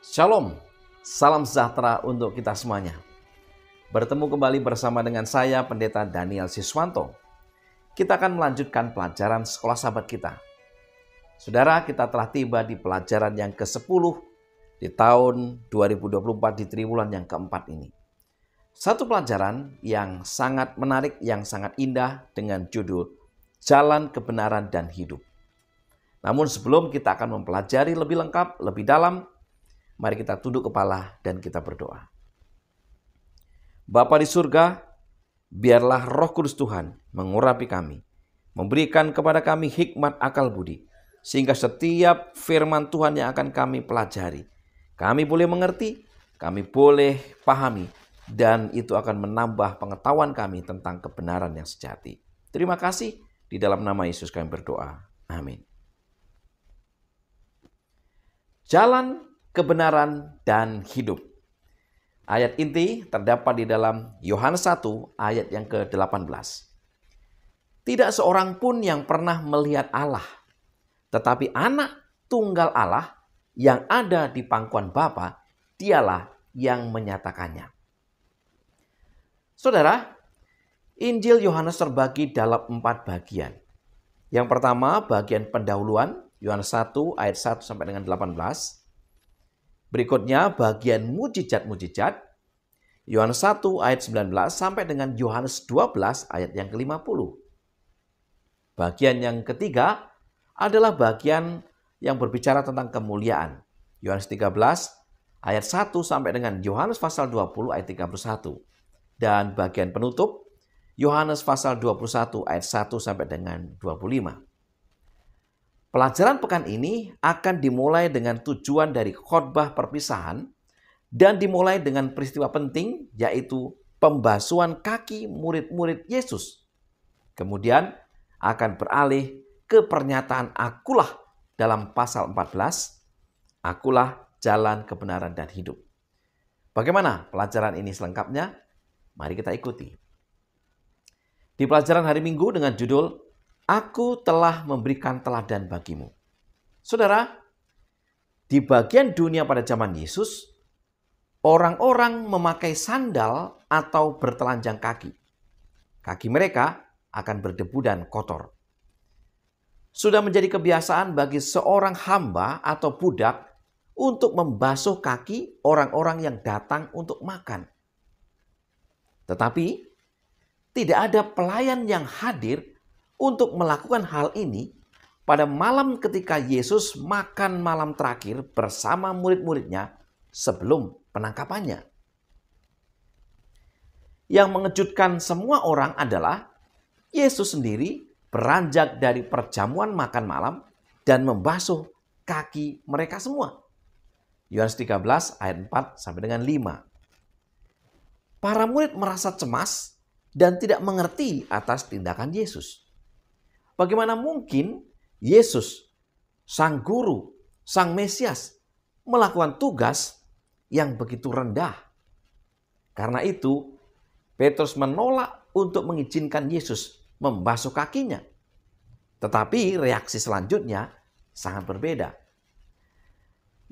Shalom, salam sejahtera untuk kita semuanya. Bertemu kembali bersama dengan saya, Pendeta Daniel Siswanto. Kita akan melanjutkan pelajaran sekolah sahabat kita. Saudara, kita telah tiba di pelajaran yang ke-10 di tahun 2024 di triwulan yang keempat ini. Satu pelajaran yang sangat menarik, yang sangat indah dengan judul Jalan Kebenaran dan Hidup. Namun sebelum kita akan mempelajari lebih lengkap, lebih dalam, mari kita tunduk kepala dan kita berdoa. Bapa di surga, biarlah Roh Kudus Tuhan mengurapi kami, memberikan kepada kami hikmat akal budi, sehingga setiap firman Tuhan yang akan kami pelajari, kami boleh mengerti, kami boleh pahami, dan itu akan menambah pengetahuan kami tentang kebenaran yang sejati. Terima kasih, di dalam nama Yesus kami berdoa. Amin. Jalan kebenaran dan hidup. Ayat inti terdapat di dalam Yohanes 1 ayat yang ke-18. Tidak seorang pun yang pernah melihat Allah, tetapi anak tunggal Allah yang ada di pangkuan Bapa, dialah yang menyatakannya. Saudara, Injil Yohanes terbagi dalam 4 bagian. Yang pertama, bagian pendahuluan, Yohanes 1 ayat 1 sampai dengan 18. Berikutnya bagian mujizat-mujizat, Yohanes 1 ayat 19 sampai dengan Yohanes 12 ayat yang ke-50. Bagian yang ketiga adalah bagian yang berbicara tentang kemuliaan, Yohanes 13 ayat 1 sampai dengan Yohanes pasal 20 ayat 31. Dan bagian penutup, Yohanes pasal 21 ayat 1 sampai dengan 25. Pelajaran pekan ini akan dimulai dengan tujuan dari khotbah perpisahan dan dimulai dengan peristiwa penting, yaitu pembasuhan kaki murid-murid Yesus. Kemudian akan beralih ke pernyataan akulah dalam pasal 14, akulah jalan kebenaran dan hidup. Bagaimana pelajaran ini selengkapnya? Mari kita ikuti. Di pelajaran hari Minggu dengan judul Aku telah memberikan teladan bagimu. Saudara, di bagian dunia pada zaman Yesus, orang-orang memakai sandal atau bertelanjang kaki. Kaki mereka akan berdebu dan kotor. Sudah menjadi kebiasaan bagi seorang hamba atau budak untuk membasuh kaki orang-orang yang datang untuk makan. Tetapi, tidak ada pelayan yang hadir untuk melakukan hal ini pada malam ketika Yesus makan malam terakhir bersama murid-muridnya sebelum penangkapannya. Yang mengejutkan semua orang adalah Yesus sendiri beranjak dari perjamuan makan malam dan membasuh kaki mereka semua. Yohanes 13 ayat 4 sampai dengan 5. Para murid merasa cemas dan tidak mengerti atas tindakan Yesus. Bagaimana mungkin Yesus, Sang Guru, Sang Mesias, melakukan tugas yang begitu rendah? Karena itu, Petrus menolak untuk mengizinkan Yesus membasuh kakinya. Tetapi reaksi selanjutnya sangat berbeda.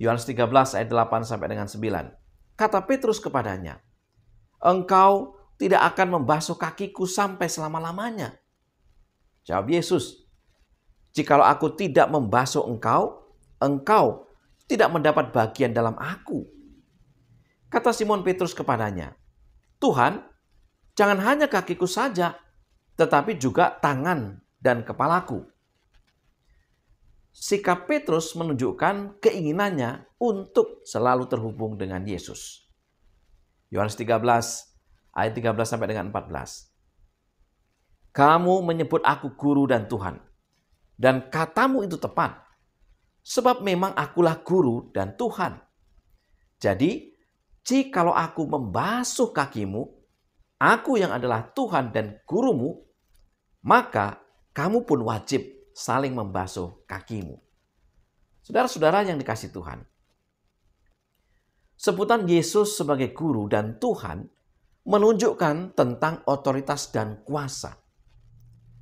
Yohanes 13 ayat 8 sampai dengan 9. Kata Petrus kepadanya, "Engkau tidak akan membasuh kakiku sampai selama-lamanya." Jawab Yesus, "Jikalau aku tidak membasuh engkau, engkau tidak mendapat bagian dalam aku." Kata Simon Petrus kepadanya, "Tuhan, jangan hanya kakiku saja, tetapi juga tangan dan kepalaku." Sikap Petrus menunjukkan keinginannya untuk selalu terhubung dengan Yesus. Yohanes 13 ayat 13 sampai dengan 14. "Kamu menyebut aku guru dan Tuhan, dan katamu itu tepat, sebab memang akulah guru dan Tuhan. Jadi, jikalau aku membasuh kakimu, aku yang adalah Tuhan dan gurumu, maka kamu pun wajib saling membasuh kakimu." Saudara-saudara yang dikasihi Tuhan, sebutan Yesus sebagai guru dan Tuhan menunjukkan tentang otoritas dan kuasa.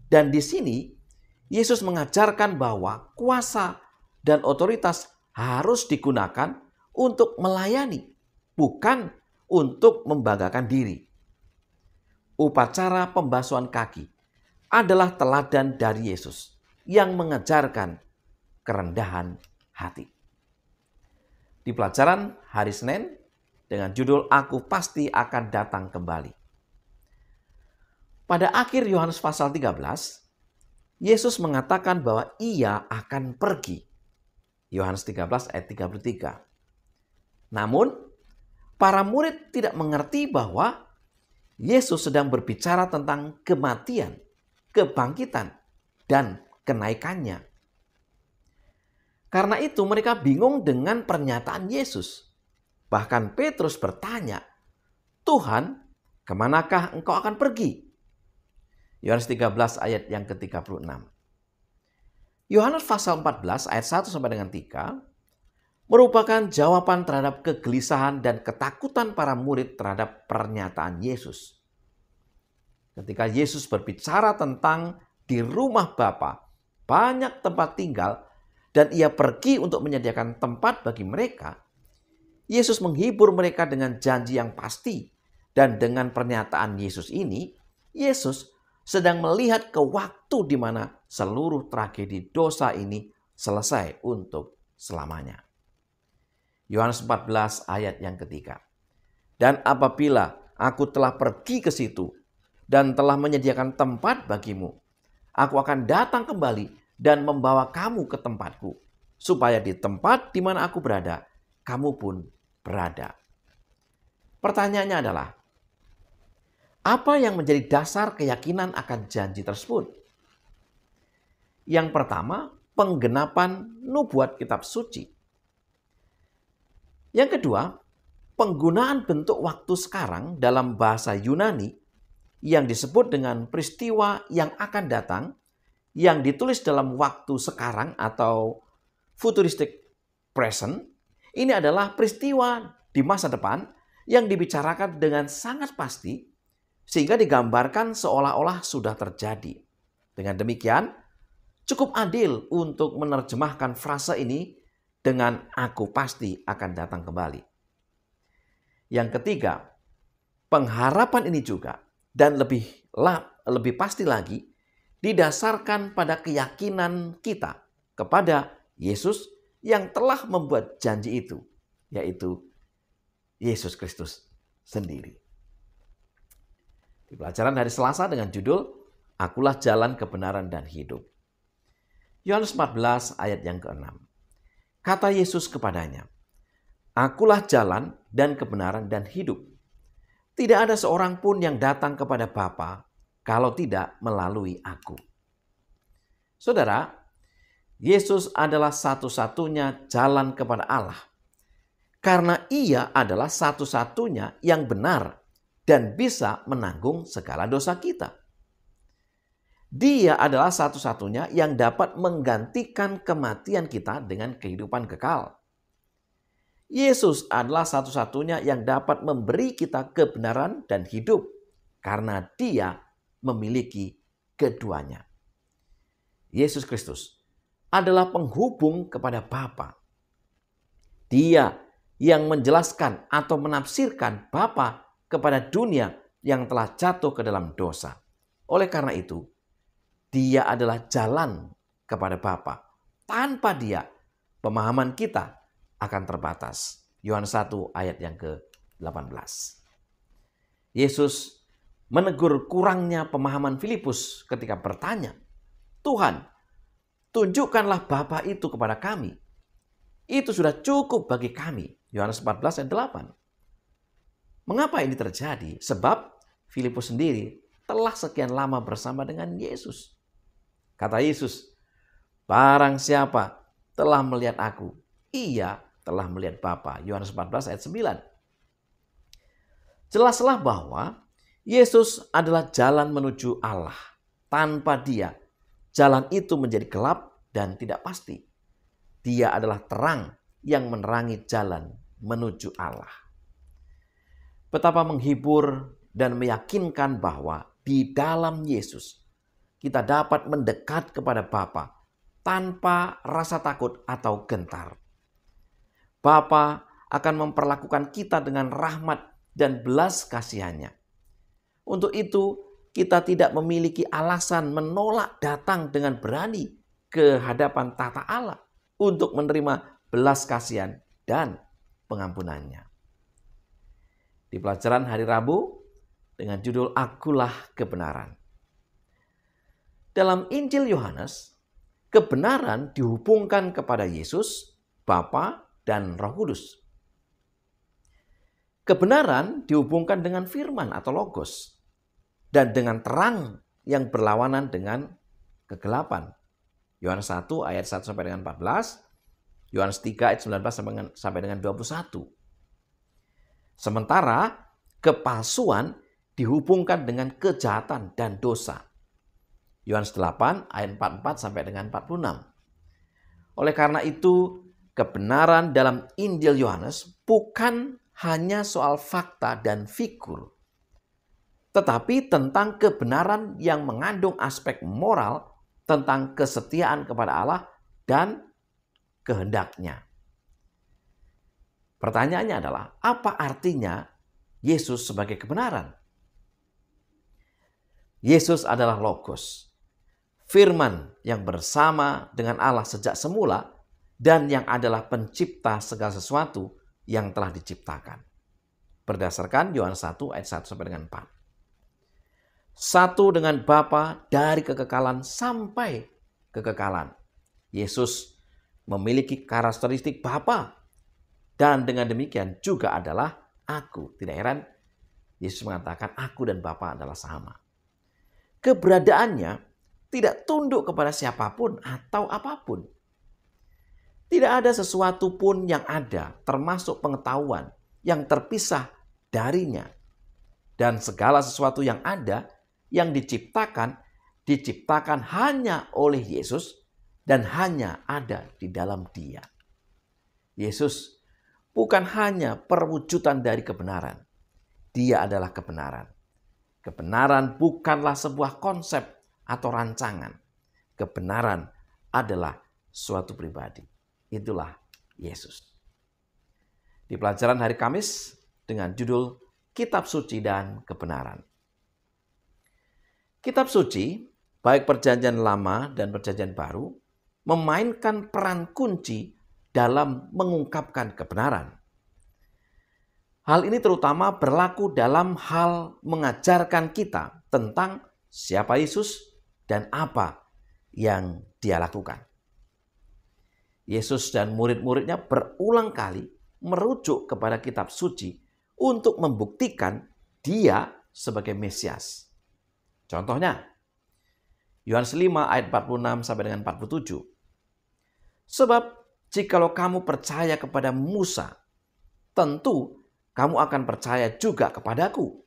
Dan di sini Yesus mengajarkan bahwa kuasa dan otoritas harus digunakan untuk melayani, bukan untuk membanggakan diri. Upacara pembasuhan kaki adalah teladan dari Yesus yang mengajarkan kerendahan hati. Di pelajaran hari Senin dengan judul Aku Pasti Akan Datang Kembali. Pada akhir Yohanes pasal 13, Yesus mengatakan bahwa ia akan pergi. Yohanes 13 ayat 33. Namun, para murid tidak mengerti bahwa Yesus sedang berbicara tentang kematian, kebangkitan, dan kenaikannya. Karena itu mereka bingung dengan pernyataan Yesus. Bahkan Petrus bertanya, "Tuhan, kemanakah engkau akan pergi?" Yohanes 13 ayat yang ke-36. Yohanes pasal 14 ayat 1 sampai dengan 3 merupakan jawaban terhadap kegelisahan dan ketakutan para murid terhadap pernyataan Yesus. Ketika Yesus berbicara tentang di rumah Bapa banyak tempat tinggal dan ia pergi untuk menyediakan tempat bagi mereka, Yesus menghibur mereka dengan janji yang pasti. Dan dengan pernyataan Yesus ini, Yesus sedang melihat ke waktu di mana seluruh tragedi dosa ini selesai untuk selamanya. Yohanes 14 ayat yang ketiga. Dan apabila aku telah pergi ke situ dan telah menyediakan tempat bagimu, aku akan datang kembali dan membawa kamu ke tempatku, supaya di tempat di mana aku berada, kamu pun berada. Pertanyaannya adalah, apa yang menjadi dasar keyakinan akan janji tersebut? Yang pertama, penggenapan nubuat kitab suci. Yang kedua, penggunaan bentuk waktu sekarang dalam bahasa Yunani yang disebut dengan peristiwa yang akan datang, yang ditulis dalam waktu sekarang atau futuristic present. Ini adalah peristiwa di masa depan yang dibicarakan dengan sangat pasti, sehingga digambarkan seolah-olah sudah terjadi. Dengan demikian, cukup adil untuk menerjemahkan frase ini dengan aku pasti akan datang kembali. Yang ketiga, pengharapan ini juga dan lebih pasti lagi didasarkan pada keyakinan kita kepada Yesus yang telah membuat janji itu, yaitu Yesus Kristus sendiri. Di pelajaran hari Selasa dengan judul Akulah Jalan Kebenaran dan Hidup. Yohanes 14 ayat yang ke-6. Kata Yesus kepadanya, Akulah jalan dan kebenaran dan hidup. Tidak ada seorang pun yang datang kepada Bapa kalau tidak melalui aku. Saudara, Yesus adalah satu-satunya jalan kepada Allah. Karena ia adalah satu-satunya yang benar dan bisa menanggung segala dosa kita. Dia adalah satu-satunya yang dapat menggantikan kematian kita dengan kehidupan kekal. Yesus adalah satu-satunya yang dapat memberi kita kebenaran dan hidup karena dia memiliki keduanya. Yesus Kristus adalah penghubung kepada Bapa. Dia yang menjelaskan atau menafsirkan Bapa kepada dunia yang telah jatuh ke dalam dosa. Oleh karena itu, dia adalah jalan kepada Bapa. Tanpa dia, pemahaman kita akan terbatas. Yohanes 1 ayat yang ke-18. Yesus menegur kurangnya pemahaman Filipus ketika bertanya, Tuhan, tunjukkanlah Bapa itu kepada kami. Itu sudah cukup bagi kami. Yohanes 14 ayat 8. Mengapa ini terjadi? Sebab Filipus sendiri telah sekian lama bersama dengan Yesus. Kata Yesus, barang siapa telah melihat aku, ia telah melihat Bapa. Yohanes 14 ayat 9. Jelaslah bahwa Yesus adalah jalan menuju Allah. Tanpa dia, jalan itu menjadi gelap dan tidak pasti. Dia adalah terang yang menerangi jalan menuju Allah. Betapa menghibur dan meyakinkan bahwa di dalam Yesus kita dapat mendekat kepada Bapa tanpa rasa takut atau gentar. Bapa akan memperlakukan kita dengan rahmat dan belas kasihannya. Untuk itu, kita tidak memiliki alasan menolak datang dengan berani ke hadapan tahta Allah untuk menerima belas kasihan dan pengampunannya. Di pelajaran hari Rabu dengan judul Akulah Kebenaran. Dalam Injil Yohanes, kebenaran dihubungkan kepada Yesus, Bapa, dan Roh Kudus. Kebenaran dihubungkan dengan firman atau logos dan dengan terang yang berlawanan dengan kegelapan. Yohanes 1 ayat 1 sampai dengan 14, Yohanes 3 ayat 19 sampai dengan 21. Sementara kepalsuan dihubungkan dengan kejahatan dan dosa. Yohanes 8 ayat 44 sampai dengan 46. Oleh karena itu, kebenaran dalam Injil Yohanes bukan hanya soal fakta dan figur, tetapi tentang kebenaran yang mengandung aspek moral tentang kesetiaan kepada Allah dan kehendaknya. Pertanyaannya adalah, apa artinya Yesus sebagai kebenaran? Yesus adalah Logos, firman yang bersama dengan Allah sejak semula dan yang adalah pencipta segala sesuatu yang telah diciptakan. Berdasarkan Yohanes 1 ayat 1 sampai dengan 4. Satu dengan Bapa dari kekekalan sampai kekekalan. Yesus memiliki karakteristik Bapa dan dengan demikian juga adalah aku. Tidak heran Yesus mengatakan aku dan Bapa adalah sama. Keberadaannya tidak tunduk kepada siapapun atau apapun. Tidak ada sesuatu pun yang ada, termasuk pengetahuan, yang terpisah darinya. Dan segala sesuatu yang ada, yang diciptakan hanya oleh Yesus dan hanya ada di dalam Dia. Yesus bukan hanya perwujudan dari kebenaran. Dia adalah kebenaran. Kebenaran bukanlah sebuah konsep atau rancangan. Kebenaran adalah suatu pribadi. Itulah Yesus. Di pelajaran hari Kamis dengan judul Kitab Suci dan Kebenaran. Kitab Suci, baik Perjanjian Lama dan Perjanjian Baru, memainkan peran kunci dalam mengungkapkan kebenaran. Hal ini terutama berlaku dalam hal mengajarkan kita tentang siapa Yesus dan apa yang Dia lakukan. Yesus dan murid-muridnya berulang kali merujuk kepada kitab suci untuk membuktikan Dia sebagai Mesias. Contohnya, Yohanes 5 ayat 46 sampai dengan 47. Sebab jikalau kamu percaya kepada Musa, tentu kamu akan percaya juga kepadaku.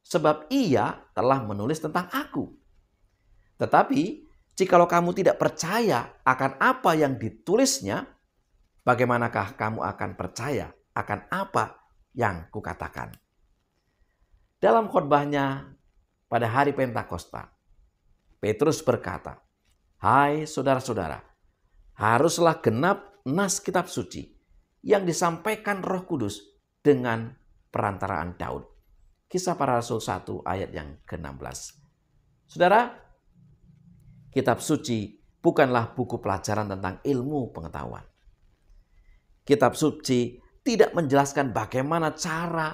Sebab ia telah menulis tentang aku. Tetapi jikalau kamu tidak percaya akan apa yang ditulisnya, bagaimanakah kamu akan percaya akan apa yang kukatakan? Dalam khotbahnya pada hari Pentakosta, Petrus berkata, "Hai saudara-saudara, haruslah genap nas kitab suci yang disampaikan Roh Kudus dengan perantaraan Daud." Kisah Para Rasul 1 ayat yang ke-16. Saudara, kitab suci bukanlah buku pelajaran tentang ilmu pengetahuan. Kitab suci tidak menjelaskan bagaimana cara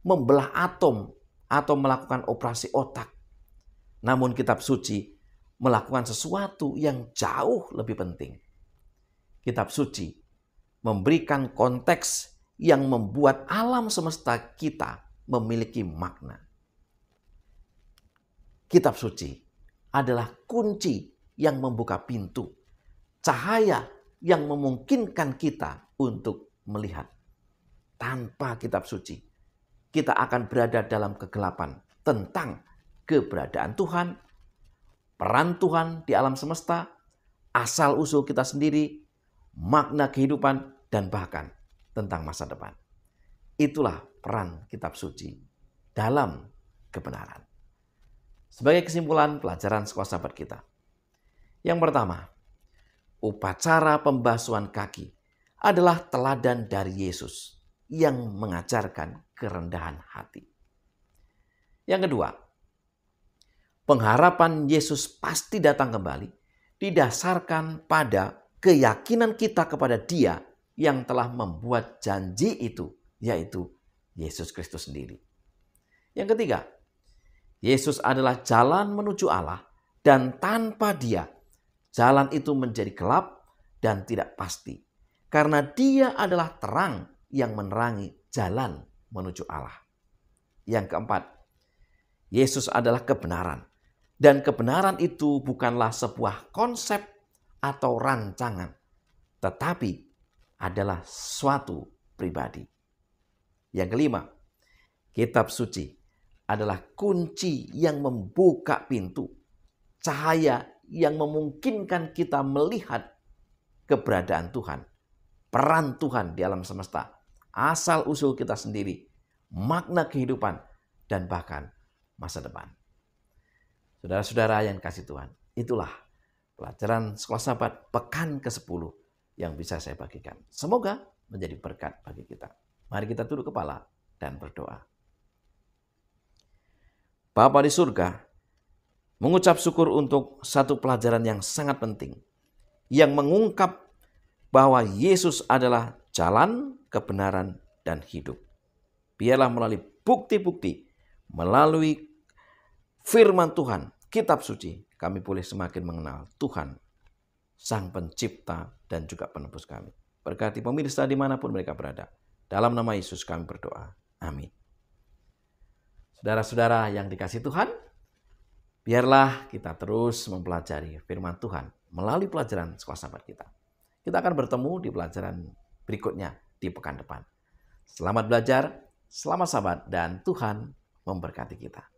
membelah atom atau melakukan operasi otak. Namun kitab suci melakukan sesuatu yang jauh lebih penting. Kitab suci memberikan konteks yang membuat alam semesta kita memiliki makna. Kitab suci adalah kunci yang membuka pintu, cahaya yang memungkinkan kita untuk melihat. Tanpa kitab suci, kita akan berada dalam kegelapan tentang keberadaan Tuhan, peran Tuhan di alam semesta, asal-usul kita sendiri, makna kehidupan, dan bahkan tentang masa depan. Itulah peran kitab suci dalam kebenaran. Sebagai kesimpulan pelajaran sekolah sahabat kita. Yang pertama, upacara pembasuhan kaki adalah teladan dari Yesus yang mengajarkan kerendahan hati. Yang kedua, pengharapan Yesus pasti datang kembali didasarkan pada keyakinan kita kepada Dia yang telah membuat janji itu, yaitu Yesus Kristus sendiri. Yang ketiga, Yesus adalah jalan menuju Allah, dan tanpa Dia, jalan itu menjadi gelap dan tidak pasti. Karena Dia adalah terang yang menerangi jalan menuju Allah. Yang keempat, Yesus adalah kebenaran. Dan kebenaran itu bukanlah sebuah konsep atau rancangan, tetapi adalah suatu pribadi. Yang kelima, kitab suci adalah kunci yang membuka pintu, cahaya yang memungkinkan kita melihat keberadaan Tuhan, peran Tuhan di alam semesta, asal-usul kita sendiri, makna kehidupan, dan bahkan masa depan. Saudara-saudara yang kasih Tuhan, itulah pelajaran Sekolah Sahabat pekan ke-10 yang bisa saya bagikan. Semoga menjadi berkat bagi kita. Mari kita tunduk kepala dan berdoa. Bapa di surga, mengucap syukur untuk satu pelajaran yang sangat penting, yang mengungkap bahwa Yesus adalah jalan, kebenaran, dan hidup. Biarlah melalui bukti-bukti, melalui firman Tuhan, kitab suci, kami boleh semakin mengenal Tuhan, Sang Pencipta dan juga Penebus kami. Berkati pemirsa dimanapun mereka berada. Dalam nama Yesus kami berdoa. Amin. Saudara-saudara yang dikasihi Tuhan, biarlah kita terus mempelajari firman Tuhan melalui pelajaran Sekolah Sahabat kita. Kita akan bertemu di pelajaran berikutnya di pekan depan. Selamat belajar, selamat sahabat, dan Tuhan memberkati kita.